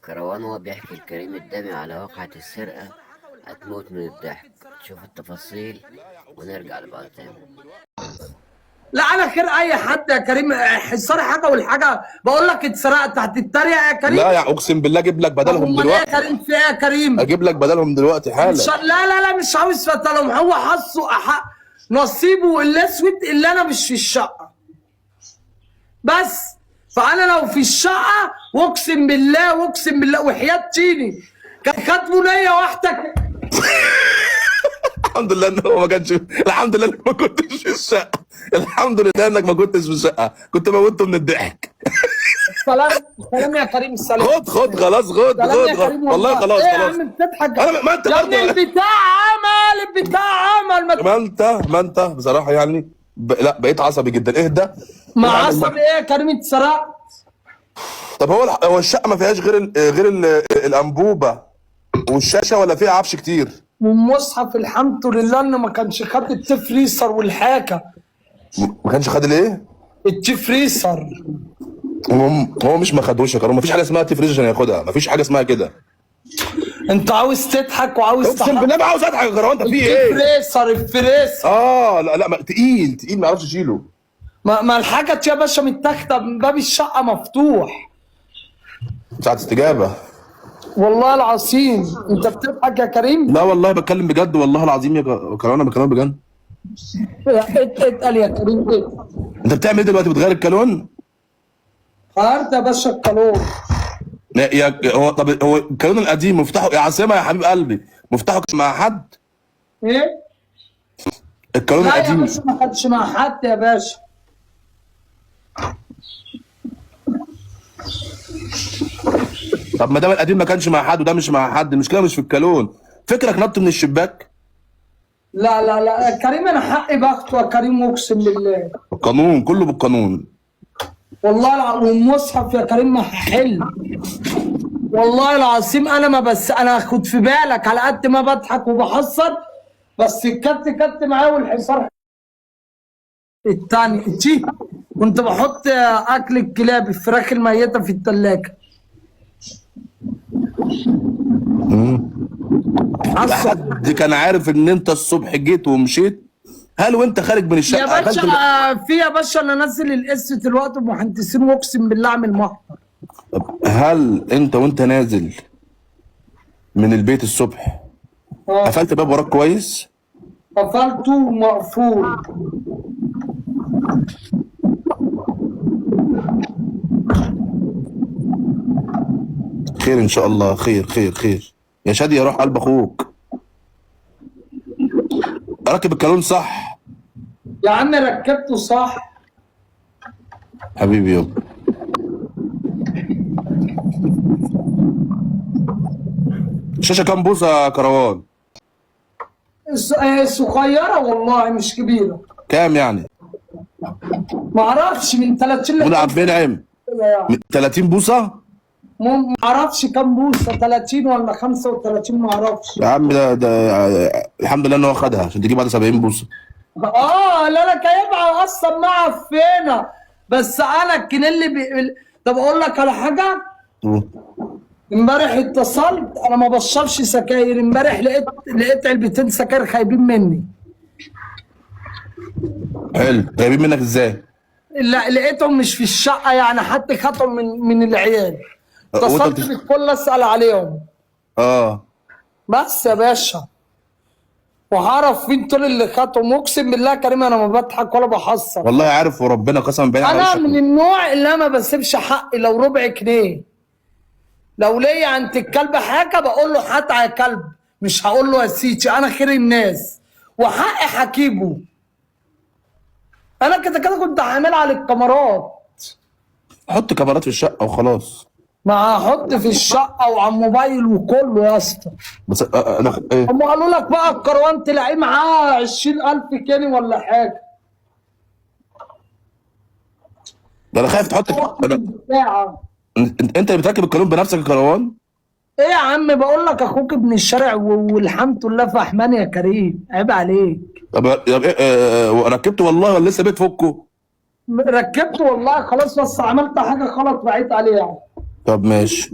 كروان وهو بيحكي لكريم الدمي على واقعة السرقة هتموت من الضحك. تشوف التفاصيل ونرجع لبعض تاني. لا على خير اي حد يا كريم، حصري حاجه والحاجه بقول لك اتسرقت تحت التريقه يا كريم. لا يا اقسم بالله اجيب لك بدلهم امال ايه يا دلوقتي. كريم؟ في ايه يا كريم؟ اجيب لك بدلهم دلوقتي حالا. لا مش عاوز فتلهم، هو حظه نصيبه الاسود اللي انا مش في الشقه بس. فانا لو في الشقه واقسم بالله وحياه تيني كان كاتبه ليا واحده. الحمد لله ان هو ما كانش. الحمد لله انك ما كنتش في الشقه. الحمد لله انك ما كنتش في الشقه، كنت موته من الضحك. سلام يا كريم، سلام. خد خلاص، خد سلام يا كريم والله خلاص ايه يا خلاص. عم بتضحك؟ انا ما انت يا ابني برضه البتاع عمل ما انت بصراحه يعني لا بقيت عصبي جدا. اهدى. ما عصبي ايه يا كريم؟ اتسرقت. طب هو الشقه ما فيهاش غير الانبوبه والشاشه، ولا فيها عفش كتير؟ والمصحف الحمد لله انه ما كانش خد التفريسر والحاكه. ما كانش خد الايه؟ التفريسر. هو مش ما خدوش يا كريم، ما فيش حاجه اسمها تفريز عشان ياخدها، ما فيش حاجه اسمها كده. انت عاوز تضحك وعاوز اقسم بالله ما عاوز اضحك يا كريم، انت في ايه؟ الفريسر. لا تقيل ما يعرفش يشيله. ما الحاجه يا باشا متاخده من باب الشقه مفتوح. ساعة استجابه. والله العظيم انت بتضحك يا كريم؟ لا والله بتكلم بجد، والله العظيم يا كريم انا بكلمك بجد. اتقل يا كريم ايه؟ انت بتعمل ايه دلوقتي؟ بتغير الكالون؟ غيرت يا باشا الكالون. طب هو الكالون القديم مفتاحه يا عاصمه يا حبيب قلبي، مفتاحه كان مع حد؟ ايه؟ الكالون لا يا القديم باشا ما خدش مع حد يا باشا. طب ما دام القديم ما كانش مع حد وده مش مع حد، المشكله مش في الكالون، فكرك نط من الشباك؟ لا يا كريم انا حقي باخده يا كريم اقسم بالله. القانون كله بالقانون. والله والمصحف يا كريم ما هحل. والله العظيم انا ما بس انا خد في بالك على قد ما بضحك وبحصر، بس الكت معاه والحصار التاني كنت بحط اكل الكلاب الفراخ الميته في الثلاجه. حد كان عارف ان انت الصبح جيت ومشيت؟ هل وانت خارج من الشقه يا باشا يا باشا انا نازل القسط دلوقتي بمهندسين واقسم بالله اعمل محضر. هل انت وانت نازل من البيت الصبح قفلت باب وراك كويس؟ قفلته مقفول. خير ان شاء الله، خير يا شادي، يا روح قلب اخوك. راكب الكالون صح يا عم ركبته صح حبيبي يابا. الشاشه كام بوصه يا كروان؟ صغيره والله مش كبيره. كام يعني؟ ما اعرفش من 30 ابونا عبد المنعم 30 بوصه؟ ما اعرفش كام بوصه، 30 ولا 35 ما اعرفش. يا عم ده الحمد لله ان هو خدها عشان تجيب بعد 70 بوصه. لا انا جايبها اصلا معفنه، بس انا الكنيل طب اقول لك على حاجه. امبارح اتصلت، انا ما بشربش سجاير، امبارح لقيت علبتين سجاير خايبين مني. حلو، غايبين منك ازاي؟ لا لقيتهم مش في الشقه، يعني حد خدهم من العيال. اتصلت بالكل اسال عليهم. بس يا باشا وهعرف مين طول اللي خدهم، اقسم بالله يا كريم انا ما بضحك ولا بحصر. والله عارف وربنا قسما بالله على انا من النوع اللي انا ما بسيبش حقي لو ربع جنيه. لو ليا عند الكلب حاجه بقول له هات يا كلب، مش هقول له يا سيتي، انا خير الناس وحقي هجيبه. انا كده كنت عاملها على الكاميرات. حط كاميرات في الشقه وخلاص. ما هحط في الشقه وعلى الموبايل وكله يا اسطى. بس انا ايه؟ هم قالوا لك بقى الكروان تلاقيه معاه 20,000 جنيه ولا حاجه. ده انا خايف تحط انت اللي بتركب الكالون بنفسك يا كروان؟ ايه يا عم بقول لك اخوك ابن الشارع والحمد لله فحمان يا كريم، عيب عليك. طب ايه ركبته والله ولا لسه بتفكه؟ ركبته والله خلاص، بس عملت حاجه غلط بعيد عليها. طب ماشي.